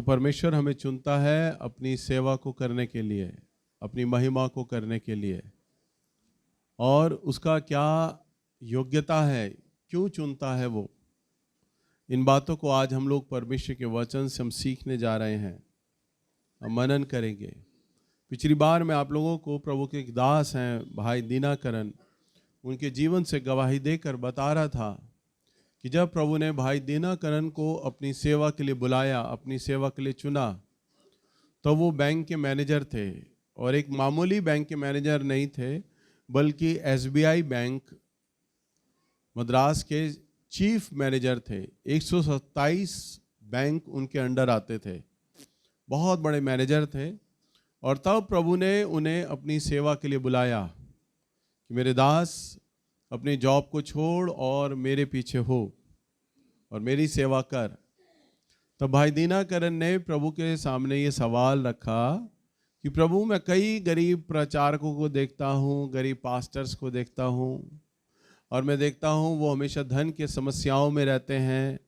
परमेश्वर हमें चुनता है अपनी सेवा को करने के लिए, अपनी महिमा को करने के लिए। और उसका क्या योग्यता है, क्यों चुनता है वो, इन बातों को आज हम लोग परमेश्वर के वचन से हम सीखने जा रहे हैं, हम मनन करेंगे। पिछली बार मैं आप लोगों को प्रभु के एक दास हैं भाई दीनाकरण, उनके जीवन से गवाही देकर बता रहा था कि जब प्रभु ने भाई दीनाकरण को अपनी सेवा के लिए बुलाया, अपनी सेवा के लिए चुना, तो वो बैंक के मैनेजर थे। और एक मामूली बैंक के मैनेजर नहीं थे, बल्कि SBI बैंक मद्रास के चीफ मैनेजर थे। 127 बैंक उनके अंडर आते थे, बहुत बड़े मैनेजर थे। और तब प्रभु ने उन्हें अपनी सेवा के लिए बुलाया कि मेरे दास अपनी जॉब को छोड़ और मेरे पीछे हो और मेरी सेवा कर। तब भाई दीनाकरण ने प्रभु के सामने ये सवाल रखा कि प्रभु, मैं कई गरीब प्रचारकों को देखता हूँ, गरीब पास्टर्स को देखता हूँ, और मैं देखता हूँ वो हमेशा धन के समस्याओं में रहते हैं,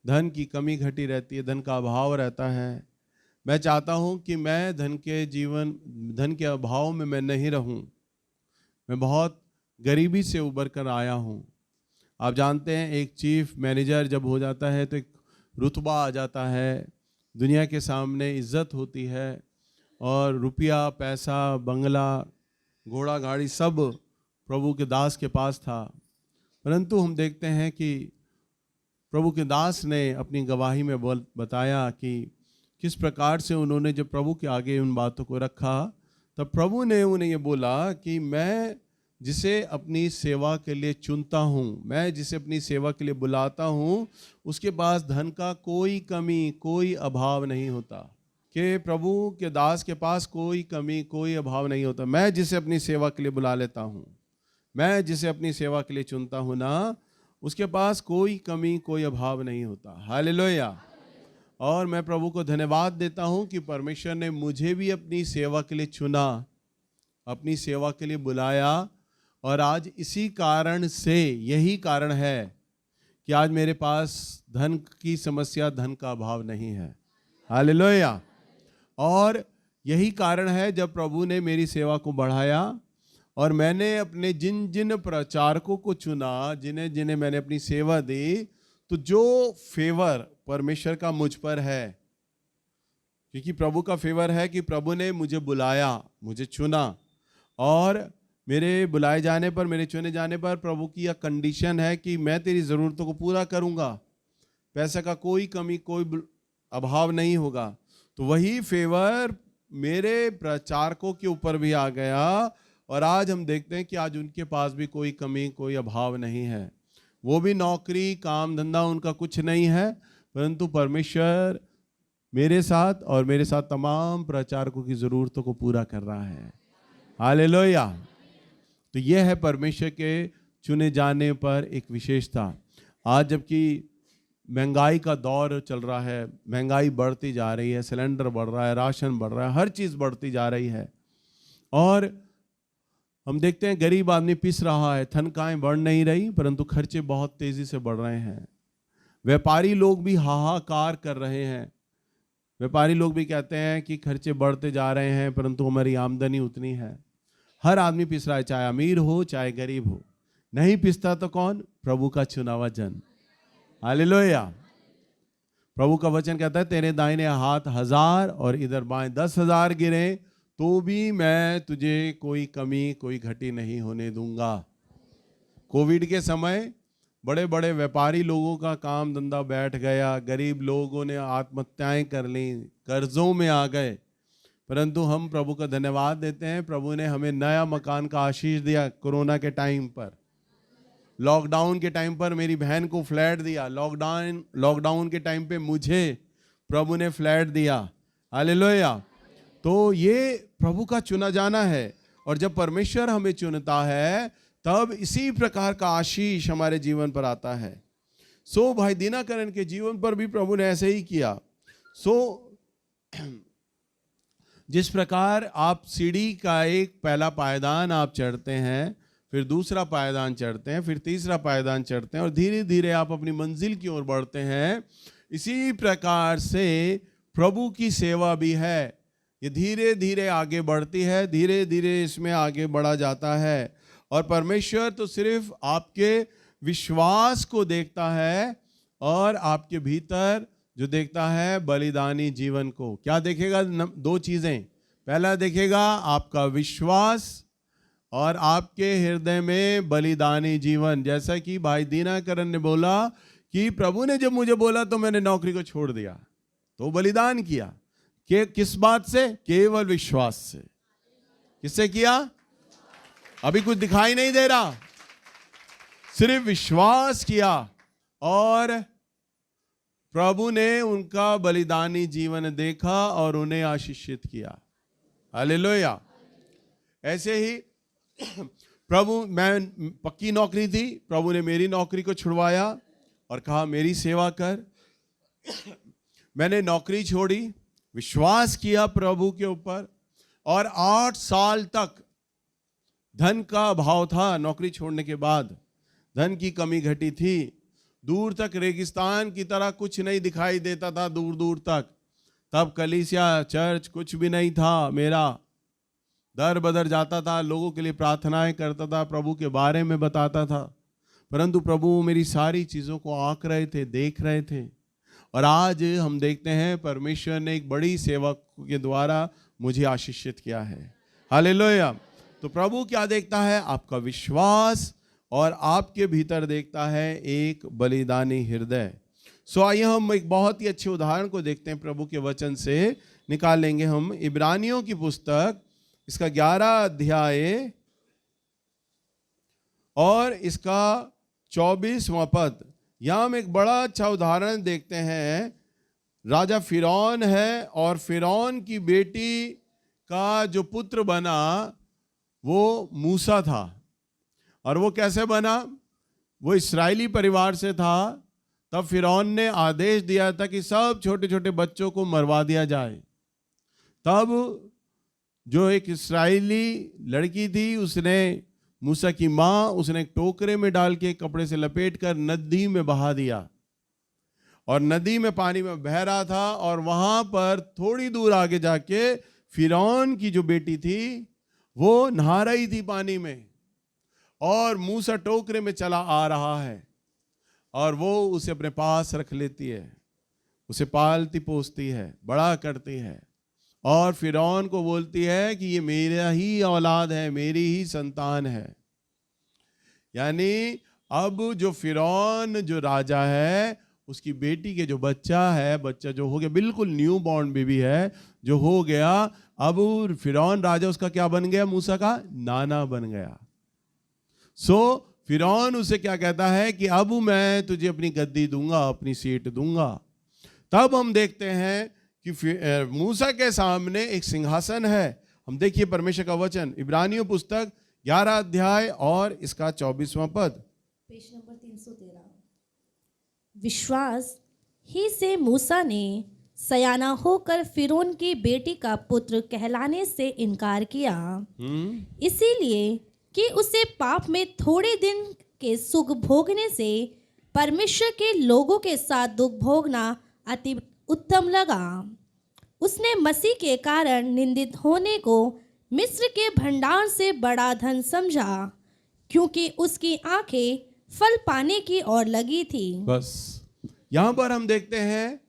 धन की कमी घटी रहती है, धन का अभाव रहता है। मैं चाहता हूँ कि मैं धन के अभाव में मैं नहीं रहूँ, मैं बहुत गरीबी से उबर कर आया हूँ। आप जानते हैं एक चीफ मैनेजर जब हो जाता है तो एक रुतबा आ जाता है, दुनिया के सामने इज्जत होती है, और रुपया, पैसा, बंगला, घोड़ा गाड़ी सब प्रभु के दास के पास था। परंतु हम देखते हैं कि प्रभु के दास ने अपनी गवाही में बताया कि किस प्रकार से उन्होंने जब प्रभु के आगे उन बातों को रखा, तब प्रभु ने उन्हें ये बोला कि मैं जिसे अपनी सेवा के लिए चुनता हूँ, मैं जिसे अपनी सेवा के लिए बुलाता हूँ, उसके पास धन का कोई कमी, कोई अभाव नहीं होता। कि प्रभु के दास के पास कोई कमी, कोई अभाव नहीं होता। मैं जिसे अपनी सेवा के लिए बुला लेता हूँ, मैं जिसे अपनी सेवा के लिए चुनता हूँ ना, उसके पास कोई कमी, कोई अभाव नहीं होता। हालेलुया। और मैं प्रभु को धन्यवाद देता हूँ कि परमेश्वर ने मुझे भी अपनी सेवा के लिए चुना, अपनी सेवा के लिए बुलाया। और आज इसी कारण से, यही कारण है कि आज मेरे पास धन की समस्या, धन का अभाव नहीं है। हालेलुया। और यही कारण है जब प्रभु ने मेरी सेवा को बढ़ाया और मैंने अपने जिन जिन प्रचारकों को चुना, जिन्हें जिन्हें मैंने अपनी सेवा दी, तो जो फेवर परमेश्वर का मुझ पर है, क्योंकि प्रभु का फेवर है कि प्रभु ने मुझे बुलाया, मुझे चुना, और मेरे बुलाए जाने पर, मेरे चुने जाने पर प्रभु की यह कंडीशन है कि मैं तेरी ज़रूरतों को पूरा करूंगा, पैसे का कोई कमी, कोई अभाव नहीं होगा। तो वही फेवर मेरे प्रचारकों के ऊपर भी आ गया, और आज हम देखते हैं कि आज उनके पास भी कोई कमी, कोई अभाव नहीं है। वो भी नौकरी, काम धंधा उनका कुछ नहीं है, परंतु परमेश्वर मेरे साथ और मेरे साथ तमाम प्रचारकों की ज़रूरतों को पूरा कर रहा है। हालेलुया। तो यह है परमेश्वर के चुने जाने पर एक विशेषता। आज जबकि महंगाई का दौर चल रहा है, महंगाई बढ़ती जा रही है, सिलेंडर बढ़ रहा है, राशन बढ़ रहा है, हर चीज़ बढ़ती जा रही है, और हम देखते हैं गरीब आदमी पिस रहा है, तनख्वाहें बढ़ नहीं रही, परंतु खर्चे बहुत तेज़ी से बढ़ रहे हैं। व्यापारी लोग भी हाहाकार कर रहे हैं। व्यापारी लोग भी कहते हैं कि खर्चे बढ़ते जा रहे हैं, परंतु हमारी आमदनी उतनी है। हर आदमी पिस रहा है, चाहे अमीर हो चाहे गरीब हो। नहीं पिसता तो कौन? प्रभु का चुना हुआ जन। हालेलुया। प्रभु का वचन कहता है, तेरे दाहिने हाथ 1000 और इधर बाएं 10,000 गिरे, तो भी मैं तुझे कोई कमी, कोई घटी नहीं होने दूंगा। कोविड के समय बड़े बड़े व्यापारी लोगों का काम धंधा बैठ गया, गरीब लोगों ने आत्महत्याएं कर ली, कर्जों में आ गए, परंतु हम प्रभु का धन्यवाद देते हैं, प्रभु ने हमें नया मकान का आशीष दिया। कोरोना के टाइम पर, लॉकडाउन के टाइम पर मेरी बहन को फ्लैट दिया, लॉकडाउन के टाइम पे मुझे प्रभु ने फ्लैट दिया। हालेलुया। तो ये प्रभु का चुना जाना है, और जब परमेश्वर हमें चुनता है तब इसी प्रकार का आशीष हमारे जीवन पर आता है। सो भाई दीनाकरण के जीवन पर भी प्रभु ने ऐसे ही किया। सो जिस प्रकार आप सीढ़ी का एक पहला पायदान आप चढ़ते हैं, फिर दूसरा पायदान चढ़ते हैं, फिर तीसरा पायदान चढ़ते हैं, और धीरे धीरे आप अपनी मंजिल की ओर बढ़ते हैं, इसी प्रकार से प्रभु की सेवा भी है। ये धीरे धीरे आगे बढ़ती है, धीरे धीरे इसमें आगे बढ़ा जाता है। और परमेश्वर तो सिर्फ आपके विश्वास को देखता है और आपके भीतर जो देखता है बलिदानी जीवन को। क्या देखेगा? दो चीजें। पहला देखेगा आपका विश्वास और आपके हृदय में बलिदानी जीवन। जैसा कि भाई दीनाकरण ने बोला कि प्रभु ने जब मुझे बोला तो मैंने नौकरी को छोड़ दिया, तो बलिदान किया। कि किस बात से? केवल विश्वास से। किससे किया? अभी कुछ दिखाई नहीं दे रहा, सिर्फ विश्वास किया और प्रभु ने उनका बलिदानी जीवन देखा और उन्हें आशीषित किया। हालेलुया। ऐसे ही प्रभु, मैं पक्की नौकरी थी, प्रभु ने मेरी नौकरी को छुड़वाया और कहा मेरी सेवा कर। मैंने नौकरी छोड़ी, विश्वास किया प्रभु के ऊपर और 8 साल तक धन का अभाव था। नौकरी छोड़ने के बाद धन की कमी घटी थी। दूर तक रेगिस्तान की तरह कुछ नहीं दिखाई देता था, दूर दूर तक। तब कलीसिया, चर्च कुछ भी नहीं था मेरा। दर बदर जाता था, लोगों के लिए प्रार्थनाएं करता था, प्रभु के बारे में बताता था, परंतु प्रभु मेरी सारी चीज़ों को आंक रहे थे, देख रहे थे। और आज हम देखते हैं परमेश्वर ने एक बड़ी सेवा के द्वारा मुझे आशीषित किया है। हालेलुया। तो प्रभु क्या देखता है? आपका विश्वास, और आपके भीतर देखता है एक बलिदानी हृदय। सो आइए हम एक बहुत ही अच्छे उदाहरण को देखते हैं, प्रभु के वचन से निकालेंगे हम इब्रानियों की पुस्तक, इसका 11 अध्याय और इसका 24वां पद। यहाँ हम एक बड़ा अच्छा उदाहरण देखते हैं। राजा फिरौन है और फिरौन की बेटी का जो पुत्र बना वो मूसा था। और वो कैसे बना? वो इस्राएली परिवार से था। तब फिरौन ने आदेश दिया था कि सब छोटे छोटे बच्चों को मरवा दिया जाए। तब जो एक इस्राएली लड़की थी, उसने मूसा की माँ, उसने एक टोकरे में डाल के कपड़े से लपेटकर नदी में बहा दिया। और नदी में पानी में बह रहा था और वहां पर थोड़ी दूर आगे जाके फिरौन की जो बेटी थी वो नहा रही थी पानी में, और मूसा टोकरे में चला आ रहा है और वो उसे अपने पास रख लेती है, उसे पालती पोसती है, बड़ा करती है और फिरौन को बोलती है कि ये मेरा ही औलाद है, मेरी ही संतान है। यानी अब जो फिरौन जो राजा है, उसकी बेटी के जो बच्चा है, बच्चा जो हो गया, बिल्कुल न्यू बॉर्न बेबी है जो हो गया, अब फिरौन राजा उसका क्या बन गया? मूसा का नाना बन गया। सो फिरौन उसे क्या कहता है कि अब मैं तुझे अपनी गद्दी दूंगा, अपनी सीट दूंगा। तब हम देखते हैं कि मूसा के सामने एक सिंहासन है। हम देखिए परमेश्वर का वचन, इब्रानियों पुस्तक 11 अध्याय और इसका 24वां पद। Page number 313। विश्वास ही से मूसा ने सयाना होकर फिरौन की बेटी का पुत्र कहलाने से इनकार किया, इसीलिए कि उसे पाप में थोड़े दिन के सुख भोगने से परमेश्वर के लोगों के साथ दुख भोगना अति उत्तम लगा। उसने मसीह के कारण निंदित होने को मिस्र के भंडार से बड़ा धन समझा, क्योंकि उसकी आंखें फल पाने की ओर लगी थी। बस यहां पर हम देखते हैं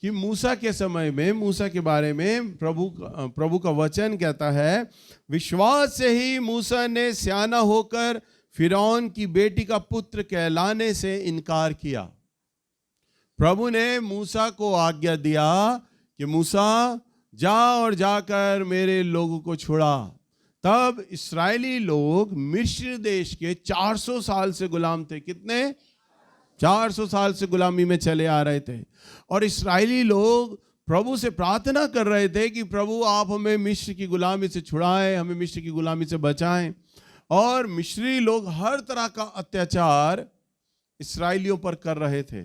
कि मूसा के समय में, मूसा के बारे में प्रभु का वचन कहता है, विश्वास से ही मूसा ने स्याना होकर फिरौन की बेटी का पुत्र कहलाने से इनकार किया। प्रभु ने मूसा को आज्ञा दिया कि मूसा जा और जाकर मेरे लोगों को छुड़ा। तब इस्राएली लोग मिस्र देश के 400 साल से गुलाम थे। कितने? 400 साल से गुलामी में चले आ रहे थे। और इस्राएली लोग प्रभु से प्रार्थना कर रहे थे कि प्रभु आप हमें मिस्र की गुलामी से छुड़ाएं, हमें मिस्र की गुलामी से बचाएं। और मिस्री लोग हर तरह का अत्याचार इस्राएलियों पर कर रहे थे।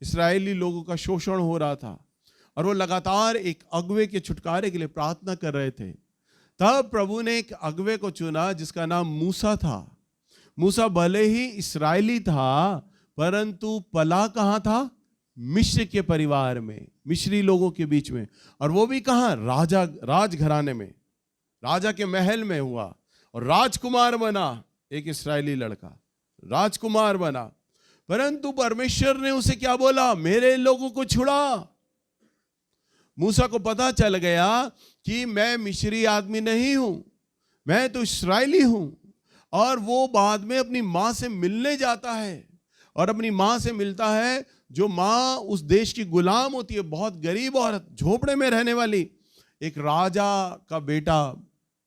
इस्राएली लोगों का शोषण हो रहा था और वो लगातार एक अगुवे के छुटकारे के लिए प्रार्थना कर रहे थे। तब प्रभु ने एक अगुवे को चुना जिसका नाम मूसा था। मूसा भले ही इस्राएली था, परंतु पला कहाँ था? मिस्र के परिवार में, मिस्री लोगों के बीच में, और वो भी कहाँ, राजघराने में, राजा के महल में हुआ, और राजकुमार बना, एक इस्राएली लड़का राजकुमार बना। परंतु परमेश्वर ने उसे क्या बोला, मेरे लोगों को छुड़ा। मूसा को पता चल गया कि मैं मिस्री आदमी नहीं हूं, मैं तो इस्राएली हूं। और वो बाद में अपनी माँ से मिलने जाता है, और अपनी माँ से मिलता है, जो माँ उस देश की गुलाम होती है, बहुत गरीब औरत, झोपड़े में रहने वाली। एक राजा का बेटा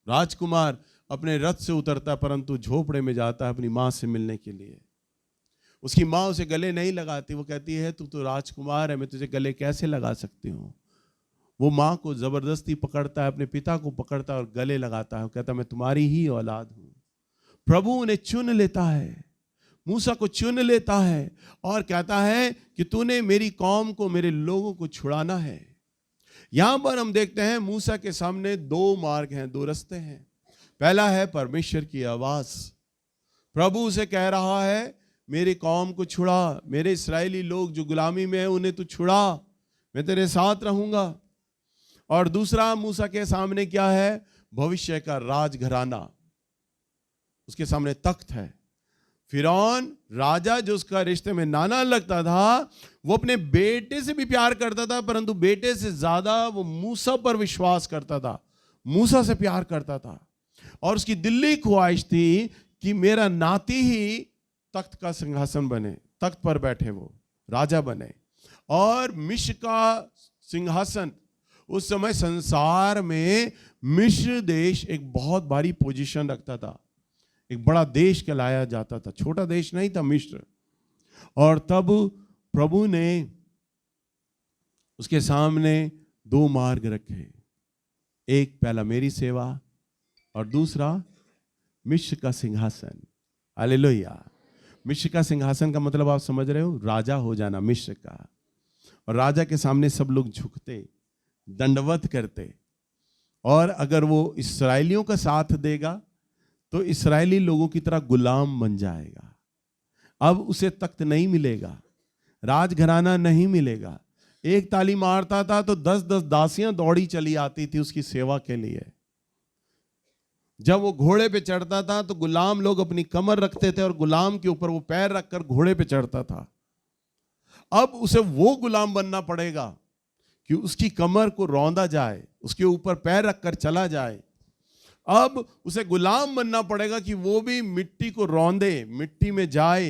राजकुमार अपने रथ से उतरता, परंतु झोपड़े में जाता है अपनी माँ से मिलने के लिए। उसकी माँ उसे गले नहीं लगाती, वो कहती है तू तो राजकुमार है, मैं तुझे गले कैसे लगा सकती हूँ। वो माँ को जबरदस्ती पकड़ता है, अपने पिता को पकड़ता है और गले लगाता है, वो कहता है मैं तुम्हारी ही औलाद हूँ। प्रभु उन्हें चुन लेता है, मूसा को चुन लेता है, और कहता है कि तूने मेरी कौम को, मेरे लोगों को छुड़ाना है। यहां पर हम देखते हैं मूसा के सामने दो मार्ग हैं, दो रास्ते हैं। पहला है परमेश्वर की आवाज, प्रभु उसे कह रहा है मेरी कौम को छुड़ा, मेरे इस्राएली लोग जो गुलामी में है उन्हें तू छुड़ा, मैं तेरे साथ रहूंगा। और दूसरा मूसा के सामने क्या है, भविष्य का राजघराना, उसके सामने तख्त है। फिरौन राजा जो उसका रिश्ते में नाना लगता था, वो अपने बेटे से भी प्यार करता था, परंतु बेटे से ज्यादा वो मूसा पर विश्वास करता था, मूसा से प्यार करता था। और उसकी दिल्ली ख्वाहिश थी कि मेरा नाती ही तख्त का सिंहासन बने, तख्त पर बैठे, वो राजा बने। और मिस्र का सिंहासन, उस समय संसार में मिस्र देश एक बहुत भारी पोजीशन रखता था, एक बड़ा देश कहलाया जाता था, छोटा देश नहीं था मिस्र। और तब प्रभु ने उसके सामने दो मार्ग रखे, एक पहला मेरी सेवा और दूसरा मिस्र का सिंहासन। हालेलुया। मिस्र का सिंहासन का मतलब आप समझ रहे हो, राजा हो जाना मिस्र का। और राजा के सामने सब लोग झुकते, दंडवत करते, और अगर वो इस्राएलियों का साथ देगा तो इस्राएली लोगों की तरह गुलाम बन जाएगा। अब उसे तख्त नहीं मिलेगा, राजघराना नहीं मिलेगा। एक ताली मारता था तो 10-10 दासियां दौड़ी चली आती थी उसकी सेवा के लिए। जब वो घोड़े पे चढ़ता था तो गुलाम लोग अपनी कमर रखते थे और गुलाम के ऊपर वो पैर रखकर घोड़े पे चढ़ता था। अब उसे वो गुलाम बनना पड़ेगा कि उसकी कमर को रौंदा जाए, उसके ऊपर पैर रखकर चला जाए। अब उसे गुलाम बनना पड़ेगा कि वो भी मिट्टी को रौंदे, मिट्टी में जाए।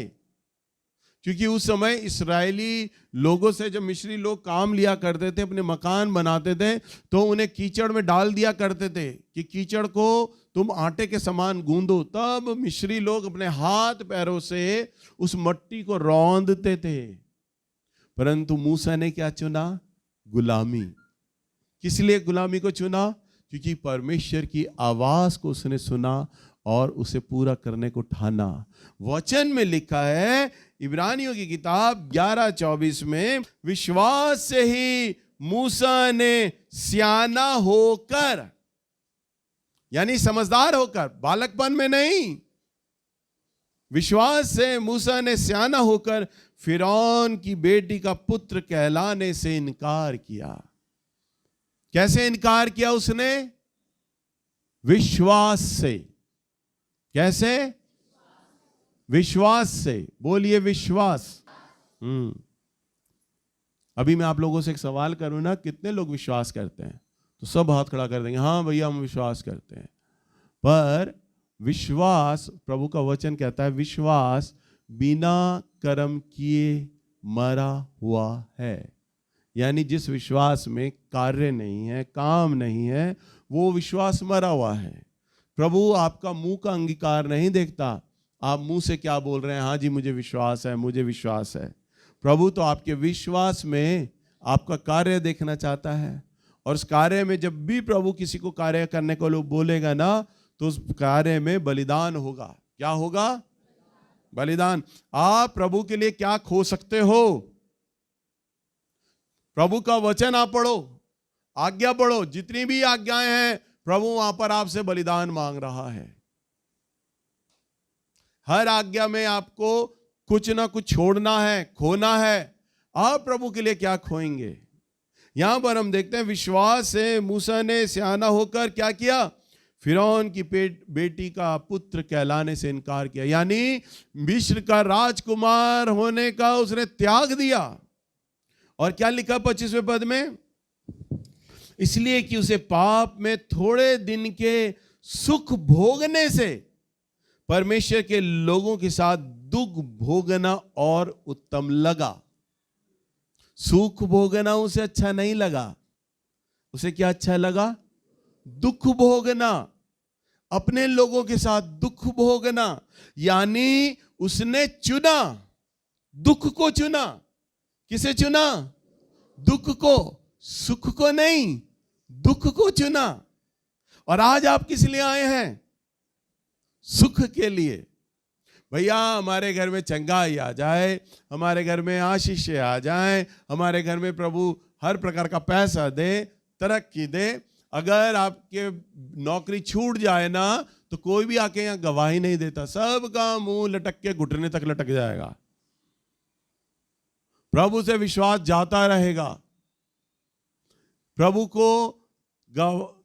क्योंकि उस समय इस्राएली लोगों से जब मिस्री लोग काम लिया करते थे, अपने मकान बनाते थे, तो उन्हें कीचड़ में डाल दिया करते थे कि कीचड़ को तुम आटे के समान गूंदो। तब मिस्री लोग अपने हाथ पैरों से उस मिट्टी को रौंदते थे। परंतु मूसा ने क्या चुना? गुलामी। किस लिए गुलामी को चुना? क्योंकि परमेश्वर की आवाज को उसने सुना और उसे पूरा करने को ठाना। वचन में लिखा है इब्रानियों की किताब 11:24 में, विश्वास से ही मूसा ने सियाना होकर, यानी समझदार होकर, बालकपन में नहीं, विश्वास से मूसा ने सियाना होकर फिरौन की बेटी का पुत्र कहलाने से इनकार किया। कैसे इनकार किया उसने? विश्वास से। कैसे? विश्वास से। बोलिए विश्वास। अभी मैं आप लोगों से एक सवाल करूं ना, कितने लोग विश्वास करते हैं? तो सब हाथ खड़ा कर देंगे, हाँ भैया हम विश्वास करते हैं। पर विश्वास, प्रभु का वचन कहता है, विश्वास बिना कर्म किए मरा हुआ है। यानी जिस विश्वास में कार्य नहीं है, काम नहीं है, वो विश्वास मरा हुआ है। प्रभु आपका मुंह का अंगीकार नहीं देखता। आप मुंह से क्या बोल रहे हैं? हाँ जी मुझे विश्वास है, मुझे विश्वास है। प्रभु तो आपके विश्वास में आपका कार्य देखना चाहता है। और उस कार्य में जब भी प्रभु किसी को कार्य करने को लोग बोलेगा ना, तो उस कार्य में बलिदान होगा। क्या होगा? बलिदान। आप प्रभु के लिए क्या खो सकते हो? प्रभु का वचन आप पढ़ो, आज्ञा पढ़ो, जितनी भी आज्ञाएं हैं प्रभु वहां पर आपसे बलिदान मांग रहा है। हर आज्ञा में आपको कुछ ना कुछ छोड़ना है, खोना है। आप प्रभु के लिए क्या खोएंगे? यहां पर हम देखते हैं विश्वास से मूसा ने सियाना होकर क्या किया, फिरौन की बेटी का पुत्र कहलाने से इनकार किया, यानी मिस्र का राजकुमार होने का उसने त्याग दिया। और क्या लिखा 25वें पद में, इसलिए कि उसे पाप में थोड़े दिन के सुख भोगने से परमेश्वर के लोगों के साथ दुख भोगना और उत्तम लगा। सुख भोगना उसे अच्छा नहीं लगा, उसे क्या अच्छा लगा, दुख भोगना, अपने लोगों के साथ दुख भोगना। यानी उसने चुना, दुख को चुना। किसे चुना, दुख को, सुख को नहीं, दुख को चुना। और आज आप किस लिए आए हैं, सुख के लिए। भैया हमारे घर में चंगाई आ जाए, हमारे घर में आशीष आ जाए, हमारे घर में प्रभु हर प्रकार का पैसा दे, तरक्की दे। अगर आपके नौकरी छूट जाए ना तो कोई भी आके यहां गवाही नहीं देता, सबका मुंह लटक के घुटने तक लटक जाएगा। प्रभु से विश्वास जाता रहेगा। प्रभु को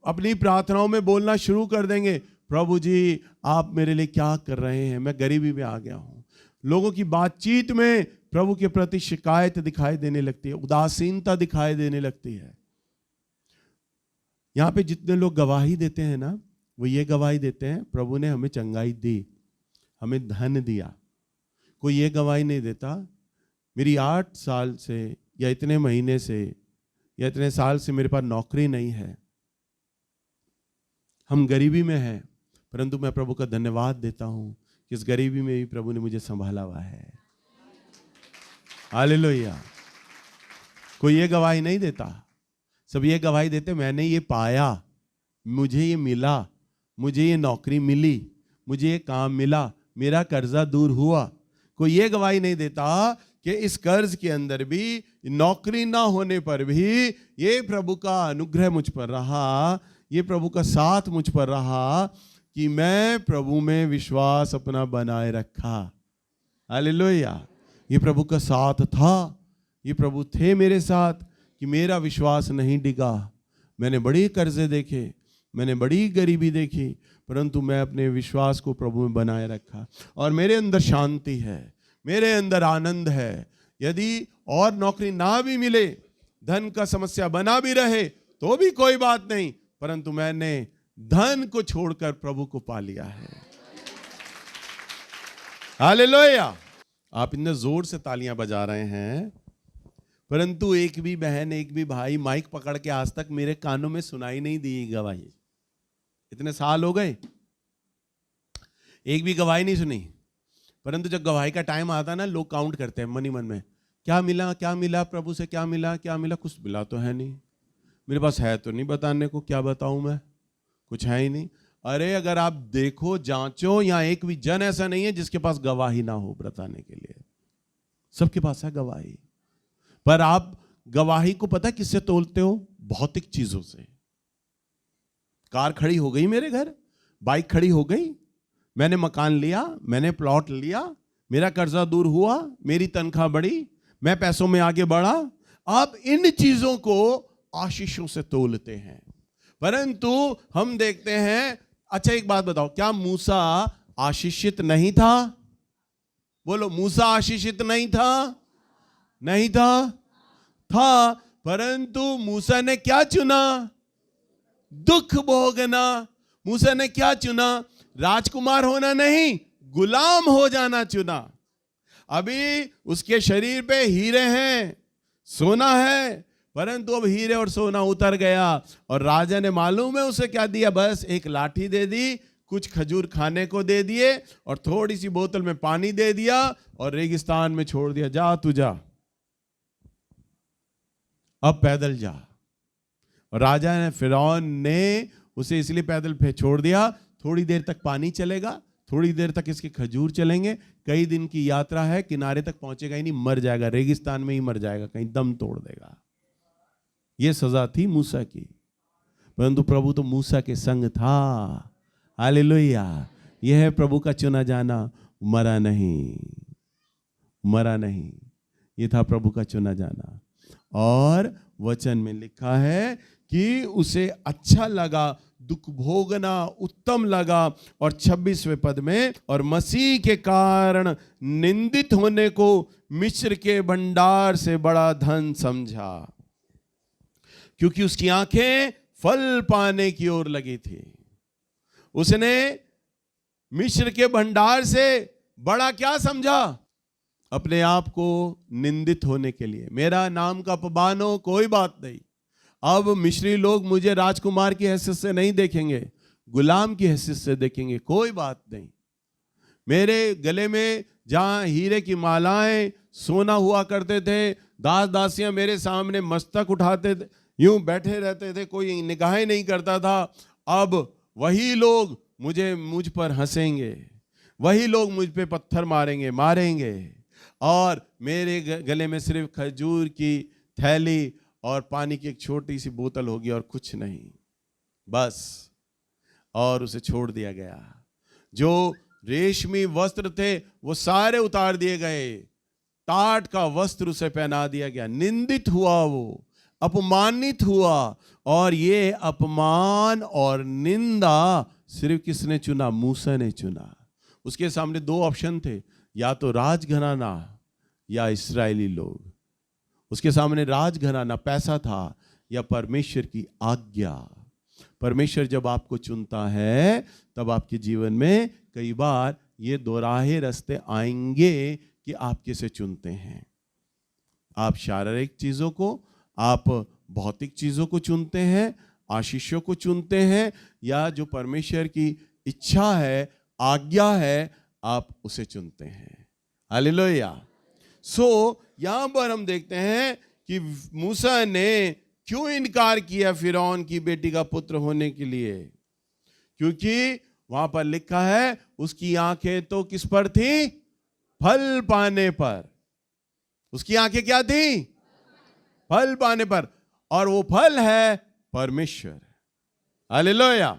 अपनी प्रार्थनाओं में बोलना शुरू कर देंगे, प्रभु जी आप मेरे लिए क्या कर रहे हैं, मैं गरीबी में आ गया हूं। लोगों की बातचीत में प्रभु के प्रति शिकायत दिखाई देने लगती है, उदासीनता दिखाई देने लगती है। यहां पे जितने लोग गवाही देते हैं ना, वो ये गवाही देते हैं, प्रभु ने हमें चंगाई दी, हमें धन दिया। कोई ये गवाही नहीं देता, मेरी 8 साल से या इतने महीने से या इतने साल से मेरे पास नौकरी नहीं है, हम गरीबी में हैं, परंतु मैं प्रभु का धन्यवाद देता हूं कि इस गरीबी में भी प्रभु ने मुझे संभाला हुआ है। हालेलुया। कोई ये गवाही नहीं देता, सब ये गवाही देते मैंने ये पाया, मुझे ये मिला, मुझे ये नौकरी मिली, मुझे ये काम मिला, मेरा कर्जा दूर हुआ। कोई ये गवाही नहीं देता कि इस कर्ज के अंदर भी, नौकरी ना होने पर भी ये प्रभु का अनुग्रह मुझ पर रहा, ये प्रभु का साथ मुझ पर रहा कि मैं प्रभु में विश्वास अपना बनाए रखा। हालेलुया। ये प्रभु का साथ था, ये प्रभु थे मेरे साथ कि मेरा विश्वास नहीं डिगा। मैंने बड़ी कर्जे देखे, मैंने बड़ी गरीबी देखी, परंतु मैं अपने विश्वास को प्रभु में बनाए रखा। और मेरे अंदर शांति है, मेरे अंदर आनंद है। यदि और नौकरी ना भी मिले, धन का समस्या बना भी रहे तो भी कोई बात नहीं, परंतु मैंने धन को छोड़कर प्रभु को पा लिया है। हालेलुया। आप इतने जोर से तालियां बजा रहे हैं, परंतु एक भी बहन, एक भी भाई माइक पकड़ के आज तक मेरे कानों में सुनाई नहीं दी गवाही। इतने साल हो गए, एक भी गवाही नहीं सुनी। परंतु जब गवाही का टाइम आता है ना, लोग काउंट करते हैं मनी मन में, क्या मिला, क्या मिला प्रभु से, क्या मिला, क्या मिला। कुछ मिला तो है नहीं, मेरे पास है तो नहीं बताने को, क्या बताऊं मैं, कुछ है ही नहीं। अरे अगर आप देखो, जांचो, यहाँ एक भी जन ऐसा नहीं है जिसके पास गवाही ना हो बताने के लिए, सबके पास है गवाही। पर आप गवाही को पता किससे तोलते हो, भौतिक चीजों से। कार खड़ी हो गई मेरे घर, बाइक खड़ी हो गई, मैंने मकान लिया, मैंने प्लॉट लिया, मेरा कर्जा दूर हुआ, मेरी तनख्वाह बढ़ी, मैं पैसों में आगे बढ़ा। आप इन चीजों को आशीषों से तोलते हैं। परंतु हम देखते हैं, अच्छा एक बात बताओ, क्या मूसा आशीषित नहीं था? बोलो, मूसा आशीषित नहीं था? नहीं था, था। परंतु मूसा ने क्या चुना? दुख भोगना। मूसा ने क्या चुना? राजकुमार होना नहीं, गुलाम हो जाना चुना। अभी उसके शरीर पे हीरे हैं, सोना है, परंतु अब हीरे और सोना उतर गया। और राजा ने मालूम है उसे क्या दिया? बस एक लाठी दे दी, कुछ खजूर खाने को दे दिए और थोड़ी सी बोतल में पानी दे दिया और रेगिस्तान में छोड़ दिया, जा तू जा, अब पैदल जा। और राजा ने, फिरौन ने उसे इसलिए पैदल छोड़ दिया, थोड़ी देर तक पानी चलेगा, थोड़ी देर तक इसके खजूर चलेंगे, कई दिन की यात्रा है, किनारे तक पहुंचेगा ही नहीं, मर जाएगा, रेगिस्तान में ही मर जाएगा, कहीं दम तोड़ देगा। यह सजा थी मूसा की। परंतु प्रभु तो मूसा के संग था। हालेलुया। यह है प्रभु का चुना जाना, मरा नहीं, मरा नहीं। यह था प्रभु का चुना जाना। और वचन में लिखा है कि उसे अच्छा लगा, दुख भोगना उत्तम लगा। और 26वें पद में, और मसीह के कारण निंदित होने को मिस्र के भंडार से बड़ा धन समझा, क्योंकि उसकी आंखें फल पाने की ओर लगी थी। उसने मिस्र के भंडार से बड़ा क्या समझा? अपने आप को निंदित होने के लिए। मेरा नाम का अपमान हो, कोई बात नहीं, अब मिस्री लोग मुझे राजकुमार की हैसियत से नहीं देखेंगे, गुलाम की हैसियत से देखेंगे, कोई बात नहीं। मेरे गले में जहां हीरे की मालाएं सोना हुआ करते थे, दास दासियां मेरे सामने मस्तक उठाते थे, यूं बैठे रहते थे, कोई निगाहें नहीं करता था, अब वही लोग मुझ पर हंसेंगे, वही लोग मुझ पे पत्थर मारेंगे, और मेरे गले में सिर्फ खजूर की थैली और पानी की एक छोटी सी बोतल होगी और कुछ नहीं, बस। और उसे छोड़ दिया गया। जो रेशमी वस्त्र थे वो सारे उतार दिए गए, टाट का वस्त्र उसे पहना दिया गया। निंदित हुआ वो, अपमानित हुआ। और ये अपमान और निंदा सिर्फ किसने चुना? मूसा ने चुना। उसके सामने दो ऑप्शन थे, या तो राजघराना या इस्राएली लोग। उसके सामने राजघराना, पैसा था, या परमेश्वर की आज्ञा। परमेश्वर जब आपको चुनता है तब आपके जीवन में कई बार ये दोराहे रास्ते आएंगे कि आप किसे चुनते हैं। आप शारीरिक चीजों को, आप भौतिक चीजों को चुनते हैं, आशीषों को चुनते हैं, या जो परमेश्वर की इच्छा है, आज्ञा है, आप उसे चुनते हैं। हालेलुया। यहां पर हम देखते हैं कि मूसा ने क्यों इनकार किया फिरौन की बेटी का पुत्र होने के लिए? क्योंकि वहां पर लिखा है उसकी आंखें तो किस पर थी? फल पाने पर। उसकी आंखें क्या थी? फल पाने पर। और वो फल है परमेश्वर। हालेलुया।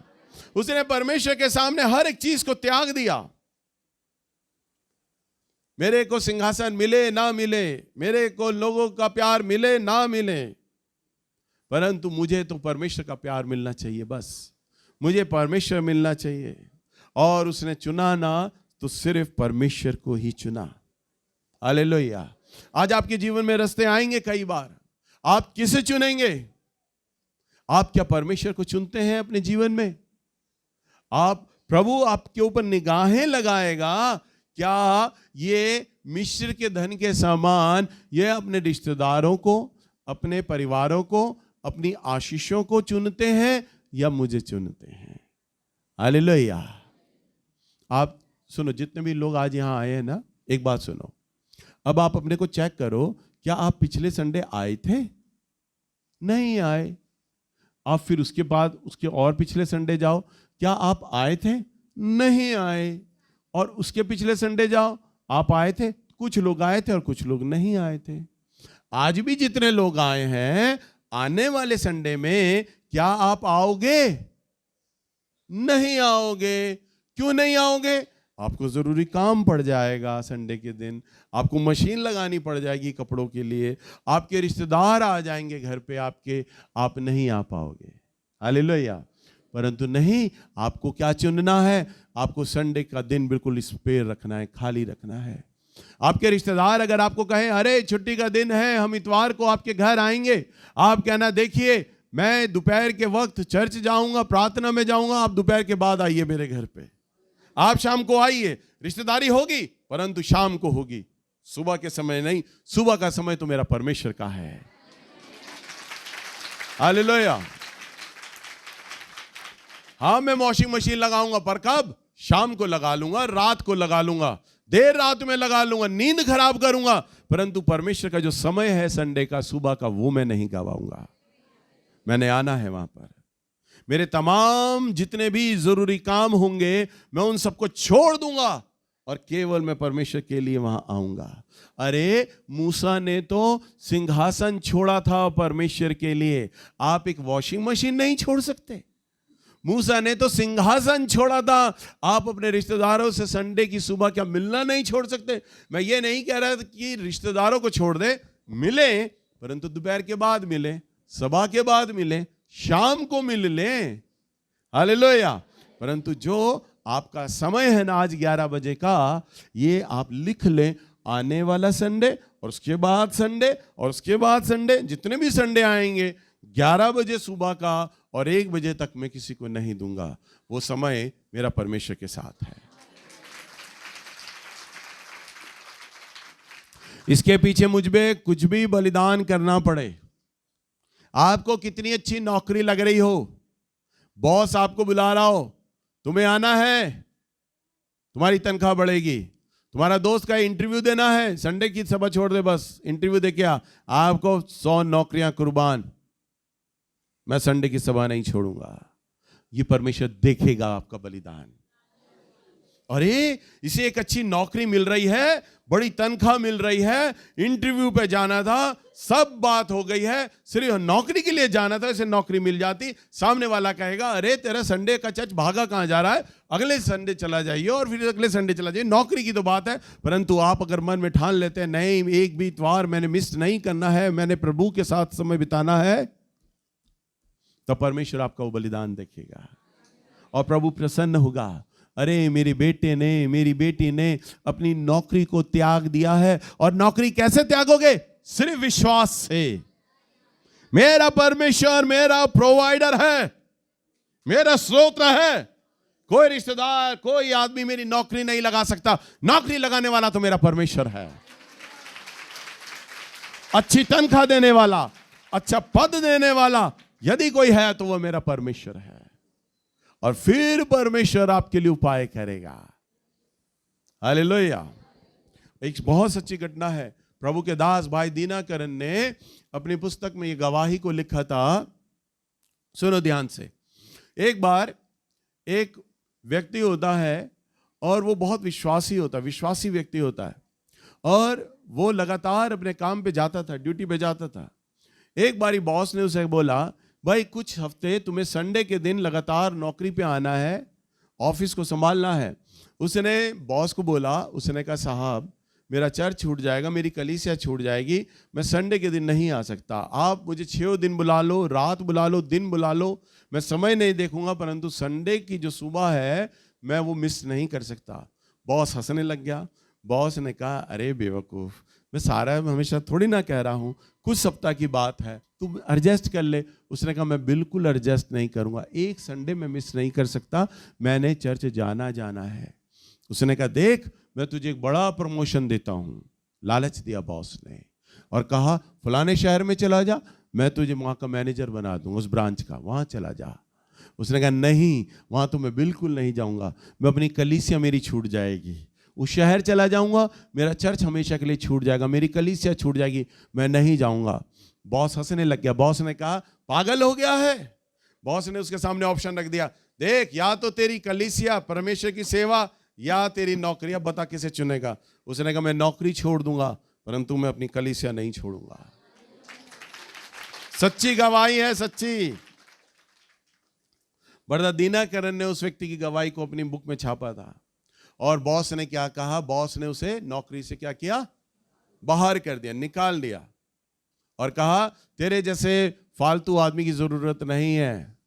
उसने परमेश्वर के सामने हर एक चीज को त्याग दिया। मेरे को सिंहासन मिले ना मिले, मेरे को लोगों का प्यार मिले ना मिले, परंतु मुझे तो परमेश्वर का प्यार मिलना चाहिए, बस मुझे परमेश्वर मिलना चाहिए। और उसने चुना ना तो सिर्फ परमेश्वर को ही चुना। हालेलुया। आज आपके जीवन में रास्ते आएंगे, कई बार आप किसे चुनेंगे? आप क्या परमेश्वर को चुनते हैं अपने जीवन में? आप, प्रभु आपके ऊपर निगाहें लगाएगा, क्या ये मिस्र के धन के समान ये अपने रिश्तेदारों को, अपने परिवारों को, अपनी आशीषों को चुनते हैं या मुझे चुनते हैं? हालेलुया। आप सुनो, जितने भी लोग आज यहां आए हैं ना, एक बात सुनो, अब आप अपने को चेक करो, क्या आप पिछले संडे आए थे? नहीं आए। आप फिर उसके बाद उसके और पिछले संडे जाओ, क्या आप आए थे? नहीं आए। और उसके पिछले संडे जाओ, आप आए थे? कुछ लोग आए थे और कुछ लोग नहीं आए थे। आज भी जितने लोग आए हैं, आने वाले संडे में क्या आप आओगे? नहीं आओगे। क्यों नहीं आओगे? आपको जरूरी काम पड़ जाएगा संडे के दिन, आपको मशीन लगानी पड़ जाएगी कपड़ों के लिए, आपके रिश्तेदार आ जाएंगे घर पे आपके, आप नहीं आ पाओगे। हालेलुया। परंतु नहीं, आपको क्या चुनना है? आपको संडे का दिन बिल्कुल स्पेयर रखना है, खाली रखना है। आपके रिश्तेदार अगर आपको कहें अरे छुट्टी का दिन है, हम इतवार को आपके घर आएंगे, आप कहना देखिए मैं दोपहर के वक्त चर्च जाऊंगा, प्रार्थना में जाऊंगा, आप दोपहर के बाद आइए मेरे घर पे, आप शाम को आइए। रिश्तेदारी होगी परंतु शाम को होगी, सुबह के समय नहीं। सुबह का समय तो मेरा परमेश्वर का है। हालेलुया। हाँ, मैं वॉशिंग मशीन लगाऊंगा, पर कब? शाम को लगा लूंगा, रात को लगा लूंगा, देर रात में लगा लूंगा, नींद खराब करूंगा, परंतु परमेश्वर का जो समय है संडे का सुबह का, वो मैं नहीं गवाऊंगा। मैंने आना है वहां पर। मेरे तमाम जितने भी जरूरी काम होंगे मैं उन सबको छोड़ दूंगा और केवल मैं परमेश्वर के लिए वहां आऊंगा। अरे मूसा ने तो सिंहासन छोड़ा था परमेश्वर के लिए, आप एक वॉशिंग मशीन नहीं छोड़ सकते। मूसा ने तो सिंहासन छोड़ा था, आप अपने रिश्तेदारों से संडे की सुबह क्या मिलना नहीं छोड़ सकते? मैं ये नहीं कह रहा कि रिश्तेदारों को छोड़ दे, मिले, परंतु दोपहर के बाद मिले, सभा के बाद मिले, शाम को मिल लें। हालेलुया। परंतु जो आपका समय है ना आज 11 बजे का, ये आप लिख लें। आने वाला संडे और उसके बाद संडे और उसके बाद संडे, जितने भी संडे आएंगे 11 बजे सुबह का और 1 बजे तक मैं किसी को नहीं दूंगा। वो समय मेरा परमेश्वर के साथ है। इसके पीछे मुझ पे कुछ भी बलिदान करना पड़े, आपको कितनी अच्छी नौकरी लग रही हो, बॉस आपको बुला रहा हो, तुम्हें आना है, तुम्हारी तनख्वाह बढ़ेगी। तुम्हारा दोस्त का इंटरव्यू देना है, संडे की सभा छोड़ दे, बस इंटरव्यू दे क्या, आपको 100 नौकरियां कुर्बान, मैं संडे की सभा नहीं छोड़ूंगा। ये परमेश्वर देखेगा आपका बलिदान। अरे इसे एक अच्छी नौकरी मिल रही है, बड़ी तनख्वाह मिल रही है, इंटरव्यू पे जाना था, सब बात हो गई है, सिर्फ नौकरी के लिए जाना था, इसे नौकरी मिल जाती। सामने वाला कहेगा अरे तेरा संडे का चर्च भागा कहां जा रहा है, अगले संडे चला जाइए और फिर अगले संडे चला जाइए। नौकरी की तो बात है, परंतु आप अगर मन में ठान लेते हैं नहीं, एक भी इतवार मैंने मिस नहीं करना है, मैंने प्रभु के साथ समय बिताना है, तो परमेश्वर आपका वो बलिदान देखेगा और प्रभु प्रसन्न होगा। अरे मेरे बेटे ने, मेरी बेटी ने अपनी नौकरी को त्याग दिया है। और नौकरी कैसे त्यागोगे? सिर्फ विश्वास से। मेरा परमेश्वर मेरा प्रोवाइडर है, मेरा स्रोत है। कोई रिश्तेदार, कोई आदमी मेरी नौकरी नहीं लगा सकता। नौकरी लगाने वाला तो मेरा परमेश्वर है। अच्छी तनख्वाह देने वाला, अच्छा पद देने वाला यदि कोई है तो वह मेरा परमेश्वर है। और फिर परमेश्वर आपके लिए उपाय करेगा। हालेलुया। एक बहुत सच्ची घटना है। प्रभु के दास भाई दीनाकरण ने अपनी पुस्तक में ये गवाही को लिखा था। सुनो ध्यान से। एक बार एक व्यक्ति होता है और वो बहुत विश्वासी व्यक्ति होता है और वो लगातार अपने काम पे जाता था, ड्यूटी पे जाता था। एक बारी बॉस ने उसे बोला, भाई कुछ हफ्ते तुम्हें संडे के दिन लगातार नौकरी पे आना है, ऑफिस को संभालना है। उसने बॉस को बोला, उसने कहा साहब मेरा चर्च छूट जाएगा, मेरी कलीसिया छूट जाएगी, मैं संडे के दिन नहीं आ सकता। आप मुझे 6 दिन बुला लो, रात बुला लो, दिन बुला लो, मैं समय नहीं देखूंगा, परंतु संडे की जो सुबह है मैं वो मिस नहीं कर सकता। बॉस हंसने लग गया। बॉस ने कहा अरे बेवकूफ़, मैं सारा हमेशा थोड़ी ना कह रहा हूँ, कुछ सप्ताह की बात है, तुम एडजस्ट कर ले। उसने कहा मैं बिल्कुल एडजस्ट नहीं करूँगा, एक संडे में मिस नहीं कर सकता, मैंने चर्च जाना है। उसने कहा देख मैं तुझे एक बड़ा प्रमोशन देता हूँ। लालच दिया बॉस ने और कहा फलाने शहर में चला जा, मैं तुझे वहाँ का मैनेजर बना दूँ, उस ब्रांच का, वहाँ चला जा। उसने कहा नहीं, वहाँ तो मैं बिल्कुल नहीं जाऊँगा, मैं अपनी कलीसिया मेरी छूट जाएगी। उस शहर चला जाऊँगा, मेरा चर्च हमेशा के लिए छूट जाएगा, मेरी कलीसिया छूट जाएगी, मैं नहीं जाऊँगा। बॉस हंसने लग गया। बॉस ने कहा पागल हो गया है। बॉस ने उसके सामने ऑप्शन रख दिया, देख या तो तेरी कलीसिया, परमेश्वर की सेवा, या तेरी नौकरी, अब बता किसे चुनेगा। उसने कहा मैं नौकरी छोड़ दूंगा, परंतु मैं अपनी कलीसिया नहीं छोड़ूंगा। सच्ची गवाही है, सच्ची। ब्रदर दीनाकरण ने उस व्यक्ति की गवाही को अपनी बुक में छापा था। और बॉस ने क्या कहा, बॉस ने उसे नौकरी से क्या किया, बाहर कर दिया, निकाल दिया और कहा तेरे जैसे फालतू आदमी की जरूरत नहीं है।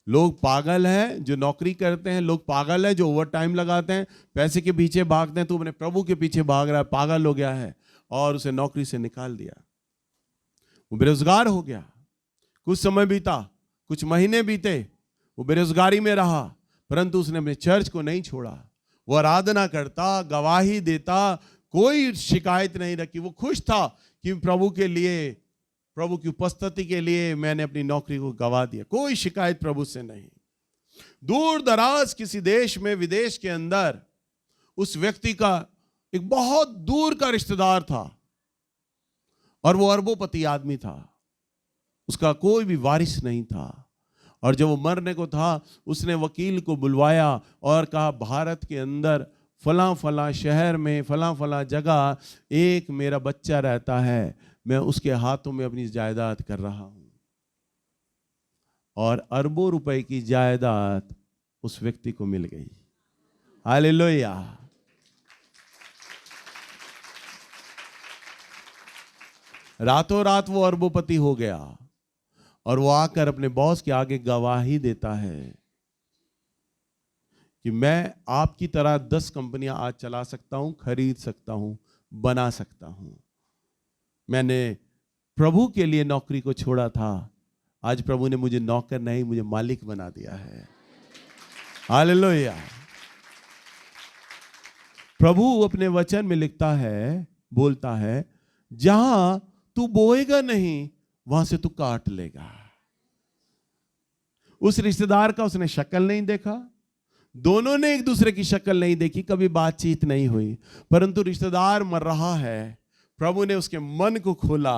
लोग पागल हैं जो नौकरी करते हैं, लोग पागल हैं जो ओवर टाइम लगाते हैं, पैसे के पीछे भागते हैं, तू अपने प्रभु के पीछे भाग रहा है, पागल हो गया है। और उसे नौकरी से निकाल दिया। वो बेरोजगार हो गया। कुछ समय बीता, कुछ महीने बीते, वो बेरोजगारी में रहा, परंतु उसने अपने चर्च को नहीं छोड़ा। वो आराधना करता, गवाही देता, कोई शिकायत नहीं रखी। वो खुश था कि प्रभु के लिए, प्रभु की उपस्थिति के लिए मैंने अपनी नौकरी को गवा दिया। कोई शिकायत प्रभु से नहीं। दूर दराज किसी देश में, विदेश के अंदर उस व्यक्ति का एक बहुत दूर का रिश्तेदार था और वो अरबोपति आदमी था। उसका कोई भी वारिस नहीं था। और जब वो मरने को था, उसने वकील को बुलवाया और कहा भारत के अंदर फलां फलां शहर में, फलां फलां जगह एक मेरा बच्चा रहता है, मैं उसके हाथों में अपनी जायदाद कर रहा हूं। और अरबों रुपए की जायदाद उस व्यक्ति को मिल गई। हालेलुया। रातों रात वो अरबोपति हो गया और वो आकर अपने बॉस के आगे गवाही देता है कि मैं आपकी तरह 10 कंपनियां आज चला सकता हूं, खरीद सकता हूं, बना सकता हूं। मैंने प्रभु के लिए नौकरी को छोड़ा था, आज प्रभु ने मुझे नौकर नहीं, मुझे मालिक बना दिया है। हालेलुया। प्रभु अपने वचन में लिखता है, बोलता है, जहां तू बोएगा नहीं वहां से तू काट लेगा। उस रिश्तेदार का उसने शक्ल नहीं देखा, दोनों ने एक दूसरे की शक्ल नहीं देखी, कभी बातचीत नहीं हुई, परंतु रिश्तेदार मर रहा है। प्रभु ने उसके मन को खोला।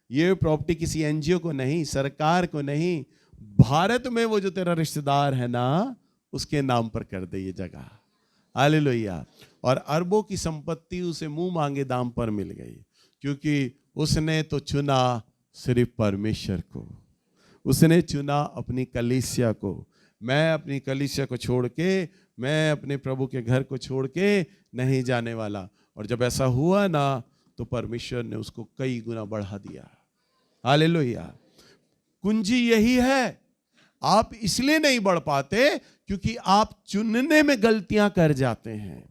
ये प्रॉपर्टी किसी एनजीओ को नहीं, सरकार को नहीं, भारत में वो जो तेरा रिश्तेदार है ना, उसके नाम पर कर दे ये जगह। हालेलुया। और अरबों की संपत्ति उसे मुंह मांगे दाम पर मिल गई, क्योंकि उसने तो चुना सिर्फ परमेश्वर को, उसने चुना अपनी कलीसिया को। मैं अपनी कलीसिया को छोड़ के, मैं अपने प्रभु के घर को छोड़ के नहीं जाने वाला। और जब ऐसा हुआ ना, तो परमेश्वर ने उसको कई गुना बढ़ा दिया। हालेलुया। कुंजी यही है, आप इसलिए नहीं बढ़ पाते क्योंकि आप चुनने में गलतियां कर जाते हैं।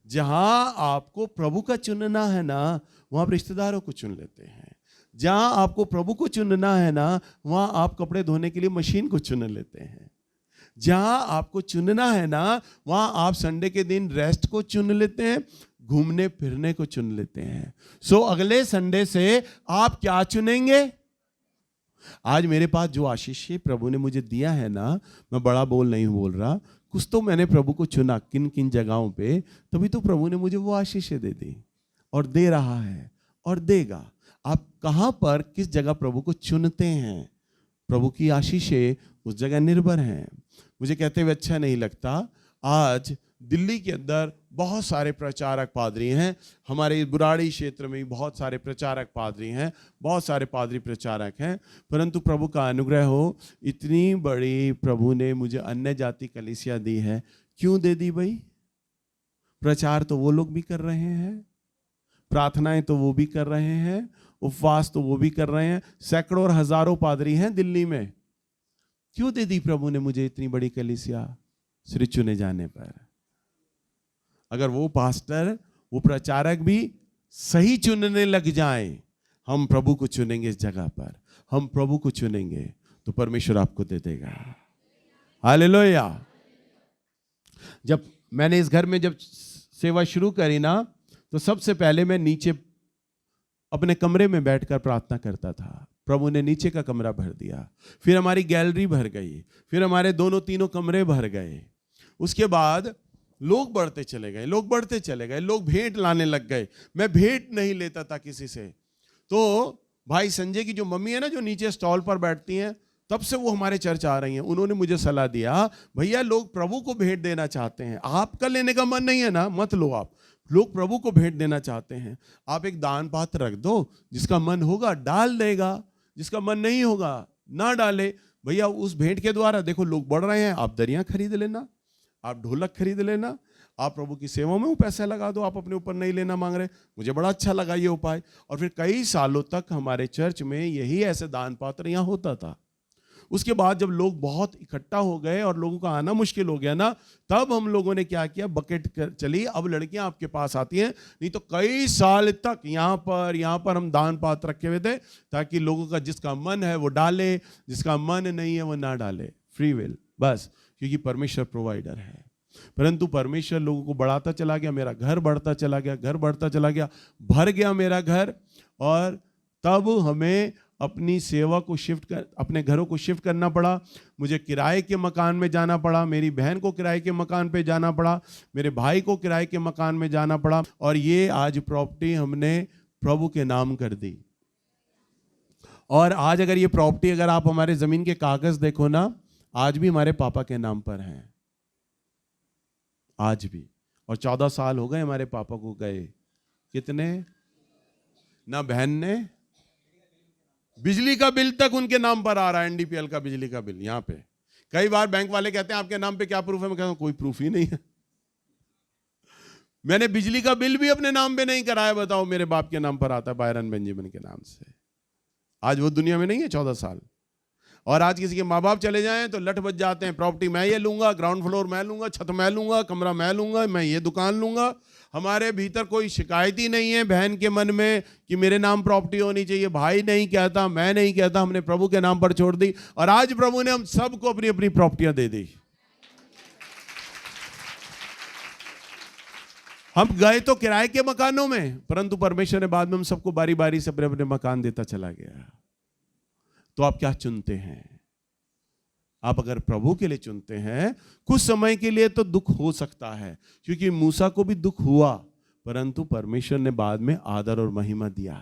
जहां आपको प्रभु का चुनना है ना, वहां आप रिश्तेदारों को चुन लेते हैं। जहां आपको प्रभु को चुनना है ना, वहां आप कपड़े धोने के लिए मशीन को चुन लेते हैं। जहां आपको चुनना है ना, वहां आप संडे के दिन रेस्ट को चुन लेते हैं, घूमने फिरने को चुन लेते हैं। सो अगले संडे से आप क्या चुनेंगे? आज मेरे पास जो आशीष प्रभु ने मुझे दिया है ना, मैं बड़ा बोल नहीं बोल रहा, कुछ तो मैंने प्रभु को चुना किन किन जगहों पे, तभी तो प्रभु ने मुझे वो आशीष दे दी और दे रहा है और देगा। आप कहां पर किस जगह प्रभु को चुनते हैं, प्रभु की आशीषें उस जगह निर्भर हैं। मुझे कहते हुए अच्छा नहीं लगता, आज दिल्ली के अंदर बहुत सारे प्रचारक पादरी हैं, हमारे बुराड़ी क्षेत्र में भी बहुत सारे प्रचारक पादरी हैं, बहुत सारे पादरी प्रचारक हैं, परंतु प्रभु का अनुग्रह हो, इतनी बड़ी प्रभु ने मुझे अन्य जाति कलीसिया दी है। क्यों दे दी भाई? प्रचार तो वो लोग भी कर रहे हैं, प्रार्थनाएं तो वो भी कर रहे हैं, उपवास तो वो भी कर रहे हैं, सैकड़ों और हजारों पादरी हैं दिल्ली में। क्यों दे दी प्रभु ने मुझे इतनी बड़ी कलीसिया? सिर्फ चुने जाने पर। अगर वो पास्टर, वो प्रचारक भी सही चुनने लग जाएं, हम प्रभु को चुनेंगे इस जगह पर, हम प्रभु को चुनेंगे, तो परमेश्वर आपको दे देगा। हालेलुया। जब मैंने इस घर में जब सेवा शुरू करी ना, तो सबसे पहले मैं नीचे अपने कमरे में बैठकर प्रार्थना करता था। प्रभु ने नीचे का कमरा भर दिया, फिर हमारी गैलरी भर गई, फिर हमारे दोनों तीनों कमरे भर गए। उसके बाद लोग बढ़ते चले गए, लोग बढ़ते चले गए, लोग भेंट लाने लग गए। मैं भेंट नहीं लेता था किसी से। तो भाई संजय की जो मम्मी है ना, जो नीचे स्टॉल पर बैठती हैं, तब से वो हमारे चर्च आ रही हैं। उन्होंने मुझे सलाह दिया, भैया लोग प्रभु को भेंट देना चाहते हैं, आपका लेने का मन नहीं है ना, मत लो आप। लोग प्रभु को भेंट देना चाहते हैं, आप एक दान पात्र रख दो, जिसका मन होगा डाल देगा, जिसका मन नहीं होगा ना डाले। भैया उस भेंट के द्वारा देखो लोग बढ़ रहे हैं, आप दरियां खरीद लेना, आप ढोलक खरीद लेना, आप प्रभु की सेवा में वो पैसा लगा दो, आप अपने ऊपर नहीं लेना मांग रहे। मुझे बड़ा अच्छा लगा ये उपाय, और फिर कई सालों तक हमारे चर्च में यही ऐसे दान पात्र यहाँ होता था। उसके बाद जब लोग बहुत इकट्ठा हो गए और लोगों का आना मुश्किल हो गया ना, तब हम लोगों ने क्या किया, बकेट चली, अब लड़कियां आपके पास आती हैं। नहीं तो कई साल तक यहाँ पर हम दान पात्र रखे हुए थे, ताकि लोगों का जिसका मन है वो डाले, जिसका मन नहीं है वो ना डाले, फ्री विल बस, क्योंकि परमेश्वर प्रोवाइडर है। परंतु परमेश्वर लोगों को बढ़ाता चला गया, मेरा घर बढ़ता चला गया, घर बढ़ता चला गया, भर गया मेरा घर। और तब हमें अपनी सेवा को अपने घरों को शिफ्ट करना पड़ा। मुझे किराए के मकान में जाना पड़ा, मेरी बहन को किराए के मकान पे जाना पड़ा, मेरे भाई को किराए के मकान में जाना पड़ा, और ये आज प्रॉपर्टी हमने प्रभु के नाम कर दी। और आज अगर ये प्रॉपर्टी, अगर आप हमारे जमीन के कागज देखो ना, आज भी हमारे पापा के नाम पर हैं, आज भी। और 14 साल हो गए हमारे पापा को गए। कितने? ना बहन ने, बिजली का बिल तक उनके नाम पर आ रहा है, एनडीपीएल का बिजली का बिल यहाँ पे। कई बार बैंक वाले कहते हैं आपके नाम पे क्या प्रूफ है, मैं कहता हूं कोई प्रूफ ही नहीं है। मैंने बिजली का बिल भी अपने नाम पे नहीं कराया, बताओ मेरे बाप के नाम पर आता है, बायरन बेंजामिन के नाम से। आज वो दुनिया में नहीं है 14 साल। और आज किसी के माँ बाप चले जाएं तो लठ बच जाते हैं, प्रॉपर्टी मैं ये लूंगा, ग्राउंड फ्लोर मैं लूंगा, छत मैं लूंगा, कमरा मैं लूंगा, मैं ये दुकान लूंगा। हमारे भीतर कोई शिकायत ही नहीं है बहन के मन में कि मेरे नाम प्रॉपर्टी होनी चाहिए। भाई नहीं कहता, मैं नहीं कहता, हमने प्रभु के नाम पर छोड़ दी। और आज प्रभु ने हम सबको अपनी अपनी प्रॉपर्टियां दे दी। हम गए तो किराए के मकानों में, परंतु परमेश्वर ने बाद में हम सबको बारी बारी से अपने अपने मकान देता चला गया। तो आप क्या चुनते हैं? आप अगर प्रभु के लिए चुनते हैं, कुछ समय के लिए तो दुख हो सकता है, क्योंकि मूसा को भी दुख हुआ, परंतु परमेश्वर ने बाद में आदर और महिमा दिया।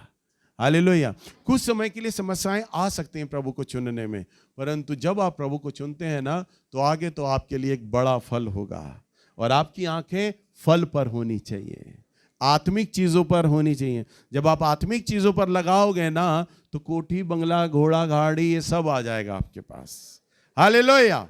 हालेलुया। कुछ समय के लिए समस्याएं आ सकती हैं प्रभु को चुनने में, परंतु जब आप प्रभु को चुनते हैं ना, तो आगे तो आपके लिए एक बड़ा फल होगा। और आपकी आंखें फल पर होनी चाहिए, आत्मिक चीजों पर होनी चाहिए। जब आप आत्मिक चीजों पर लगाओगे ना, तो कोठी बंगला घोड़ा गाड़ी ये सब आ जाएगा आपके पास। हालेलुया।